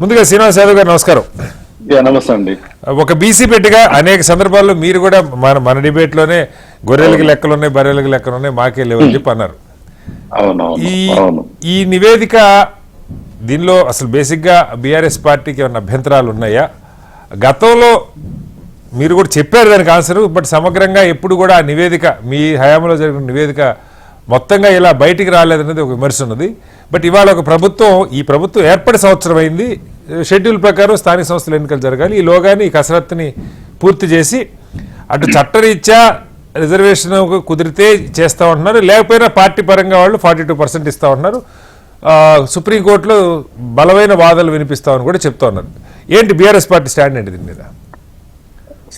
ముందుగా శ్రీనివాస్ యాదవ్ గారు నమస్కారం. నమస్తే అండి. ఒక బీసీ పెట్టిగా అనేక సందర్భాల్లో మీరు కూడా మన డిబేట్లోనే గొర్రెలకి లెక్కలున్నాయి, బర్రెలకి లెక్కలున్నాయి, మాకే లేవని చెప్పి అన్నారు. ఈ నివేదిక దీనిలో అసలు బేసిక్గా బీఆర్ఎస్ పార్టీకి ఏమైనా అభ్యంతరాలు ఉన్నాయా? గతంలో మీరు కూడా చెప్పారు దానికి ఆన్సర్, బట్ సమగ్రంగా ఎప్పుడు కూడా ఆ నివేదిక మీ హయాంలో జరిగిన నివేదిక మొత్తంగా ఇలా బయటికి రాలేదనేది ఒక విమర్శ ఉన్నది. బట్ ఇవాళ ఒక ఈ ప్రభుత్వం ఏర్పడి సంవత్సరం అయింది. షెడ్యూల్ ప్రకారం స్థానిక సంస్థల ఎన్నికలు జరగాలి. ఈలోగానే ఈ కసరత్తుని పూర్తి చేసి అటు చట్టరీత్యా రిజర్వేషన్ కుదిరితే చేస్తూ ఉంటున్నారు, లేకపోయినా పార్టీ పరంగా వాళ్ళు 42% ఇస్తూ ఉంటున్నారు. సుప్రీంకోర్టులో బలమైన వాదనలు వినిపిస్తామని కూడా చెప్తా ఉన్నారు. ఏంటి బీఆర్ఎస్ పార్టీ స్టాండ్ ఏంటి దీని మీద?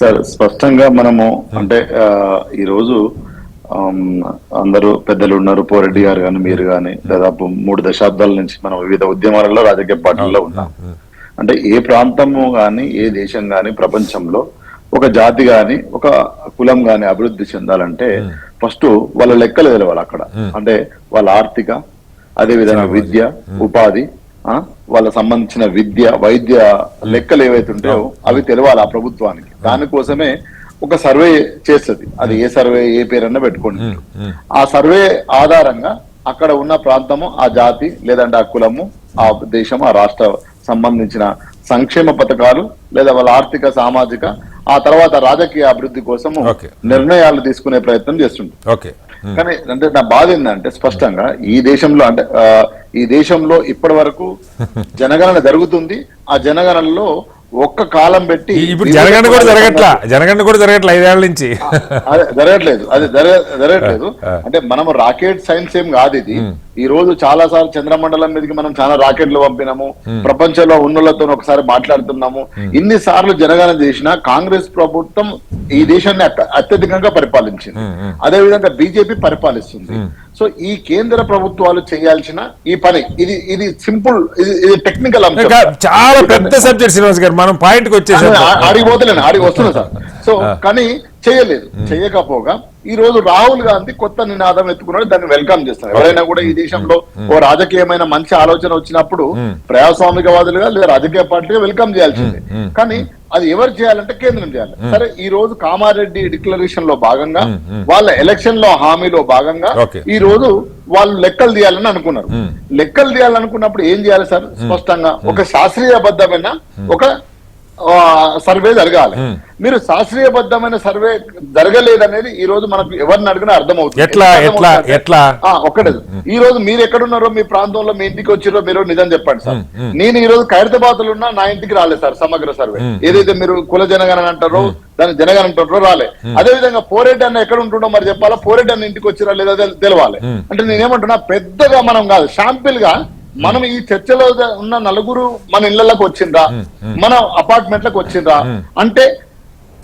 సార్, స్పష్టంగా మనము అంటే ఈరోజు అందరూ పెద్దలు ఉన్నారు, పోరెడ్డి గారు కానీ మీరు కానీ దాదాపు 3 దశాబ్దాల నుంచి మనం వివిధ ఉద్యమాలలో రాజకీయ పార్టీల్లో ఉన్నాం. అంటే ఏ ప్రాంతము గాని ఏ దేశం గాని ప్రపంచంలో ఒక జాతి గాని ఒక కులం గాని అభివృద్ధి చెందాలంటే ఫస్ట్ వాళ్ళ లెక్కలు తెలవాలి అక్కడ. అంటే వాళ్ళ ఆర్థిక, అదే విధంగా విద్య, ఉపాధి, వాళ్ళ సంబంధించిన విద్య, వైద్య లెక్కలు ఏవైతే ఉంటాయో అవి తెలవాలి ఆ ప్రభుత్వానికి. దానికోసమే ఒక సర్వే చేస్తుంది. అది ఏ సర్వే, ఏ పేరన్నా పెట్టుకోండి. ఆ సర్వే ఆధారంగా అక్కడ ఉన్న ప్రాంతము, ఆ జాతి లేదంటే ఆ కులము, ఆ దేశం, ఆ రాష్ట్ర సంబంధించిన సంక్షేమ పథకాలు లేదా వాళ్ళ ఆర్థిక, సామాజిక, ఆ తర్వాత రాజకీయ అభివృద్ధి కోసము నిర్ణయాలు తీసుకునే ప్రయత్నం చేస్తుంటారు. కానీ అంటే నా బాధ ఏంటంటే స్పష్టంగా ఈ దేశంలో అంటే ఈ దేశంలో ఇప్పటి వరకు జనగణన జరుగుతుంది. ఆ జనగణనలో ఒక్క కాలం పెట్టి ఇప్పుడు జనగణన కూడా జరగట్ల 5 ఏళ్ల నుంచి జరగట్లేదు. అంటే మనం రాకెట్ సైన్స్ ఏం కాదు ఇది. ఈ రోజు చాలా సార్లు చంద్రమండలం మీదకి మనం చాలా రాకెట్లు పంపినాము, ప్రపంచంలో ఉన్నోళ్లతో ఒకసారి మాట్లాడుతున్నాము. ఇన్ని సార్లు జనగణన చేసినా కాంగ్రెస్ ప్రభుత్వం ఈ దేశాన్ని అత్యధికంగా పరిపాలించింది. అదే విధంగా బీజేపీ పరిపాలిస్తుంది. సో ఈ కేంద్ర ప్రభుత్వాలు చేయాల్సిన ఈ పని ఇది సింపుల్, ఇది టెక్నికల్ అంశం, చాలా పెద్ద సబ్జెక్ట్ శ్రీనివాస్ గారు. మనం పాయింట్కి వచ్చేసాం, ఆడికి వస్తున్నా సార్. సో కానీ చేయలేదు. చేయకపోగా ఈ రోజు రాహుల్ గాంధీ కొత్త నినాదం ఎత్తుకున్నాడు, దాన్ని వెల్కమ్ చేస్తారు. ఎవరైనా కూడా ఈ దేశంలో ఓ రాజకీయమైన మంచి ఆలోచన వచ్చినప్పుడు ప్రజాస్వామికవాదులుగా లేదా రాజకీయ పార్టీగా వెల్కమ్ చేయాల్సిందే. కానీ అది ఎవరు చేయాలంటే కేంద్రం చేయాలి. సరే, ఈ రోజు కామారెడ్డి డిక్లరేషన్ లో భాగంగా, వాళ్ళ ఎలక్షన్ లో హామీలో భాగంగా ఈ రోజు వాళ్ళు లెక్కలు తీయాలని అనుకున్నారు. లెక్కలు తీయాలనుకున్నప్పుడు ఏం చేయాలి సార్? స్పష్టంగా ఒక శాస్త్రీయబద్ధమైన ఒక సర్వే జరగాలి. మీరు శాస్త్రీయబద్ధమైన సర్వే జరగలేదనేది ఈ రోజు మనకు ఎవరిని అడిగినా అర్థమవుతుంది. ఒక్కటే, ఈ రోజు మీరు ఎక్కడున్నారో, మీ ప్రాంతంలో మీ ఇంటికి వచ్చిరో మీరు నిజం చెప్పండి సార్. నేను ఈ రోజు ఖైరతాబాద్లో ఉన్నా, నా ఇంటికి రాలేదు సార్ సమగ్ర సర్వే. ఏదైతే మీరు కుల జనగణన అంటారో దాన్ని జనగణన అంటారో రాలే. అదే విధంగా పోరెడ్డి అన్న ఎక్కడ ఉంటుండో మరి చెప్పాలా, పోరెడ్డి అన్న ఇంటికి వచ్చిరా లేదా తెలవాలి. అంటే నేనేమంటున్నా, పెద్దగా మనం కాదు, శాంపిల్ గా మనం ఈ చర్చలో ఉన్న నలుగురు మన ఇళ్లలోకి వచ్చిందా, మన అపార్ట్మెంట్లకు వచ్చిందా అంటే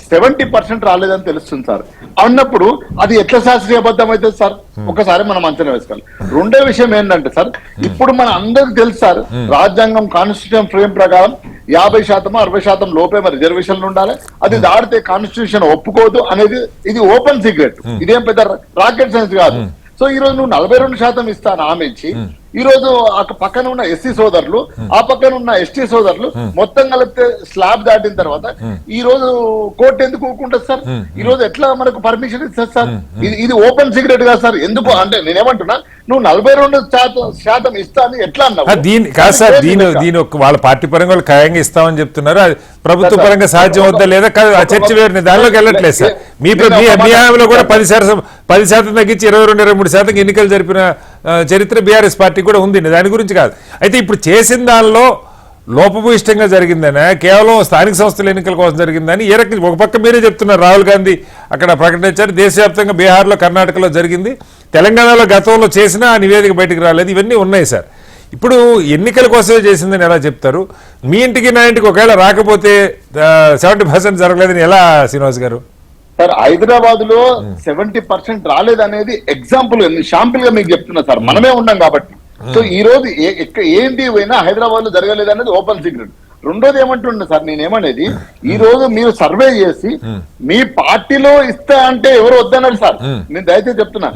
70% రాలేదని తెలుస్తుంది సార్. అన్నప్పుడు అది ఎట్లా శాస్త్రీయబద్ధం అవుతుంది సార్? ఒకసారి మనం అంచనా వేసుకోవాలి. రెండో విషయం ఏంటంటే సార్, ఇప్పుడు మన అందరికి తెలుసు సార్, రాజ్యాంగం కాన్స్టిట్యూషన్ ఫ్రేమ్ ప్రకారం 50% 60% లోపే మరి రిజర్వేషన్లు ఉండాలి. అది దాడితే కాన్స్టిట్యూషన్ ఒప్పుకోదు అనేది ఇది ఓపెన్ సీక్రెట్. ఇదేం పెద్ద రాకెట్ సైన్స్ కాదు. సో ఈ రోజు నువ్వు 42% ఇస్తాను హామీ ఇచ్చి, ఈ రోజు ఆ పక్కన ఉన్న ఎస్సీ సోదరులు, ఆ పక్కన ఉన్న ఎస్టీ సోదరులు మొత్తం కలిపితే స్లాబ్ దాటిన తర్వాత ఈ రోజు కోర్టు ఎందుకు ఊరుకుంటుంది సార్? ఈ రోజు ఎట్లా మనకు పర్మిషన్ ఇస్తారు సార్? ఇది ఓపెన్ సీక్రెట్ కాదు సార్. ఎందుకు అంటే నేనేమంటున్నా, నువ్వు 42% ఇస్తా అని ఎట్లా అన్నావు? కాదు సార్, దీని వాళ్ళ పార్టీ పరంగా వాళ్ళు ఖాయంగా ఇస్తామని చెప్తున్నారు. ప్రభుత్వ పరంగా సాధ్యం అవుతా లేదా ఆ చర్చ వేరు, దానిలోకి వెళ్ళట్లేదు సార్. మీ హామీలో కూడా 10% తగ్గించి 22-23% ఎన్నికలు జరిపిన చరిత్ర బీఆర్ఎస్ పార్టీ కూడా ఉంది. దాని గురించి కాదు. అయితే ఇప్పుడు చేసిన దానిలో లోపభూయిష్టంగా జరిగిందనే, కేవలం స్థానిక సంస్థల ఎన్నికల కోసం జరిగిందని ఏ రకంగా ఒక పక్క మీరే చెప్తున్నారు. రాహుల్ గాంధీ అక్కడ ప్రకటించారు, దేశవ్యాప్తంగా బీహార్లో, కర్ణాటకలో జరిగింది, తెలంగాణలో గతంలో చేసిన ఆ నివేదిక బయటకు రాలేదు. ఇవన్నీ ఉన్నాయి సార్. ఇప్పుడు ఎన్నికల కోసమే చేసిందని ఎలా చెప్తారు? మీ ఇంటికి నా ఇంటికి ఒకవేళ రాకపోతే 70% జరగలేదని ఎలా శ్రీనివాస్ గారు? సార్, హైదరాబాద్ లో 70% రాలేదనేది ఎగ్జాంపుల్, షాంపుల్ గా మీకు చెప్తున్నా సార్. మనమే ఉన్నాం కాబట్టి. సో ఈ రోజు ఏంటి పోయినా హైదరాబాద్ లో జరగలేదనేది ఓపెన్ సీక్రెట్. రెండోది ఏమంటుండే సార్, నేనేమనేది, ఈ రోజు మీరు సర్వే చేసి మీ పార్టీలో ఇస్తా అంటే ఎవరు వద్దన్నారు సార్. నేను దయచేసి చెప్తున్నా,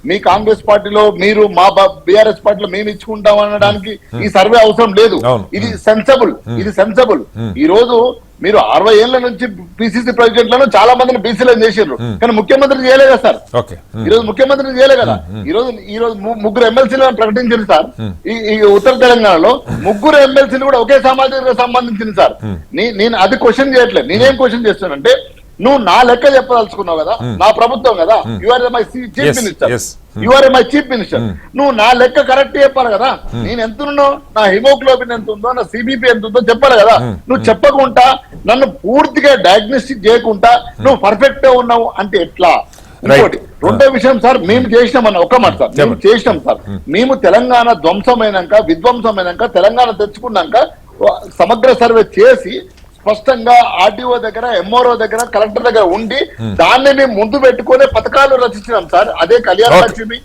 మీ కాంగ్రెస్ పార్టీలో మీరు మా బీఆర్ఎస్ పార్టీలో మేము ఇచ్చుకుంటాం అనడానికి ఈ సర్వే అవసరం లేదు. ఇది సెన్సబుల్, ఇది సెన్సబుల్. ఈ రోజు మీరు 60 ఏళ్ల నుంచి పిసిసి ప్రెసిడెంట్లను చాలా మందిని బీసీలను చేసారు, కానీ ముఖ్యమంత్రి చేయలేదు కదా సార్. ఈ రోజు ముఖ్యమంత్రి చేయలేదు కదా. ఈ రోజు ముగ్గురు ఎమ్మెల్సీలను ప్రకటించారు సార్. ఈ ఉత్తర తెలంగాణలో ముగ్గురు ఎమ్మెల్సీలు కూడా ఒకే సామాజిక సంబంధించింది సార్. నేను అది క్వశ్చన్ చేయట్లేదు. నేనేం క్వశ్చన్ చేస్తానంటే, నువ్వు నా లెక్క చెప్పదలుచుకున్నావు కదా, నా ప్రభుత్వం కదా, you are my chief minister, you are my chief minister, నువ్వు నా లెక్క కరెక్ట్ చెప్పాలి కదా. నేను ఎంత ఉన్నో, నా హిమోగ్లోబిన్ ఎంత ఉందో, నా సిబిపి ఎంత ఉందో చెప్పాలి కదా. నువ్వు చెప్పకుండా నన్ను పూర్తిగా డయాగ్నోస్టిక్ చేయకుండా నువ్వు పర్ఫెక్ట్ గా ఉన్నావు అంటే ఎట్లా? ఇంకోటి రెండో విషయం సార్, మేము చేసినామన్న ఒక్క మాట సార్, మేము చేసినాం సార్. మేము తెలంగాణ ధ్వంసమైనాక, విధ్వంసమైనాక, తెలంగాణ తెచ్చుకున్నాక సమగ్ర సర్వే చేసి స్పష్టంగా ఆర్డీఓ దగ్గర, ఎంఆర్ఓ దగ్గర, కలెక్టర్ దగ్గర ఉండి దాన్ని మేము ముందు పెట్టుకునే పథకాలు రచించినాం సార్. అదే కళ్యాణ లక్ష్మి,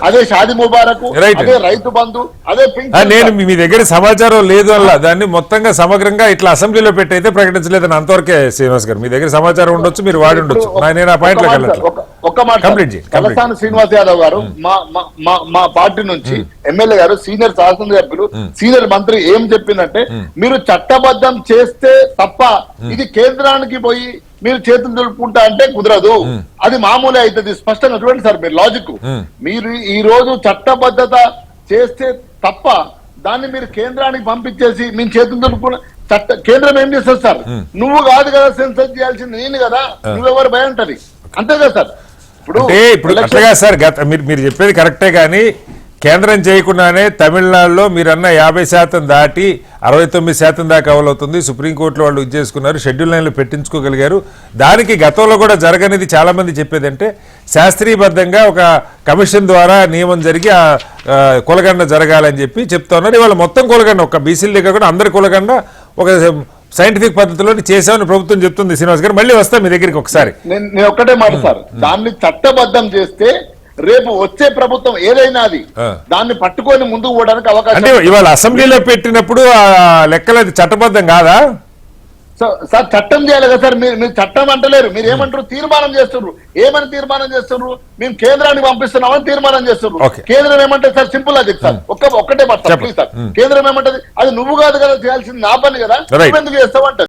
అదే షాది ముబారక్, అదే రైతు బంధు, అదే నేను మీ దగ్గర సమాచారం లేదు అలా దాన్ని మొత్తంగా సమగ్రంగా ఇట్లా అసెంబ్లీలో పెట్టయితే ప్రకటించలేదని అంతవరకే. శ్రీనివాస్ గారు, మీ దగ్గర సమాచారం ఉండొచ్చు, మీరు వాడి ఉండొచ్చు. నేను ఆ పాయింట్ ఒక్క మాట, తలసాని శ్రీనివాస్ యాదవ్ గారు మా పార్టీ నుంచి ఎమ్మెల్యే గారు, సీనియర్ శాసనసభ్యులు, సీనియర్ మంత్రి ఏం చెప్పిందంటే, మీరు చట్టబద్ధం చేస్తే తప్ప ఇది కేంద్రానికి పోయి మీరు చేతులు దులుపుకుంటా అంటే కుదరదు, అది మామూలే అవుతుంది. స్పష్టంగా చూడండి సార్ మీరు లాజిక్. మీరు ఈ రోజు చట్టబద్ధత చేస్తే తప్ప దాన్ని మీరు కేంద్రానికి పంపించేసి మేము చేతులు దులుపుకున్న కేంద్రం ఏం చేస్తారు సార్? నువ్వు కాదు కదా సెన్సస్ చేయాల్సింది, నేను కదా, నువ్వెవరు భయం ఉంటది, అంతే కదా సార్. ఇప్పుడు అట్లాగా సార్, మీరు చెప్పేది కరెక్టే, కానీ కేంద్రం చేయకుండానే తమిళనాడులో మీరన్న 50% దాటి 69% దాకా అమలవుతుంది. సుప్రీంకోర్టులో వాళ్ళు ఇది చేసుకున్నారు, షెడ్యూల్ లైన్లు పెట్టించుకోగలిగారు. దానికి గతంలో కూడా జరగనిది చాలా మంది చెప్పేదంటే, శాస్త్రీయబద్ధంగా ఒక కమిషన్ ద్వారా నియమం జరిగి కులగండ జరగాలని చెప్పి చెప్తా ఉన్నారు. ఇవాళ మొత్తం కులగండ, ఒక బీసీల దగ్గర కూడా అందరి కులగండ ఒక సైంటిఫిక్ పద్ధతిలో చేసామని ప్రభుత్వం చెప్తుంది. శ్రీనివాస్ గారు, మళ్ళీ వస్తా మీ దగ్గరికి ఒకసారి. నేను ఒక్కటే మాట సార్, దాన్ని చట్టబద్ధం చేస్తే రేపు వచ్చే ప్రభుత్వం ఏదైనా అది దాన్ని పట్టుకొని ముందుకు పోవడానికి అవకాశం. అంటే ఇవాళ అసెంబ్లీలో పెట్టినప్పుడు ఆ లెక్కలు అది చట్టబద్ధం కాదా సార్? చట్టం చేయాలి కదా సార్. మీరు చట్టం అంటలేరు, మీరు ఏమంటారు? తీర్మానం చేస్తున్నారు. ఏమని తీర్మానం చేస్తున్నారు? మేము కేంద్రానికి పంపిస్తున్నామని తీర్మానం చేస్తున్నారు. కేంద్రం ఏమంటే సార్, సింపుల్ అది సార్, ఒక్కటే మాట ప్లీజ్ సార్. కేంద్రం ఏమంటది? అది నువ్వు కాదు కదా చేయాల్సింది, నా పని కదా, నువ్వు ఎందుకు చేస్తావు అంటది.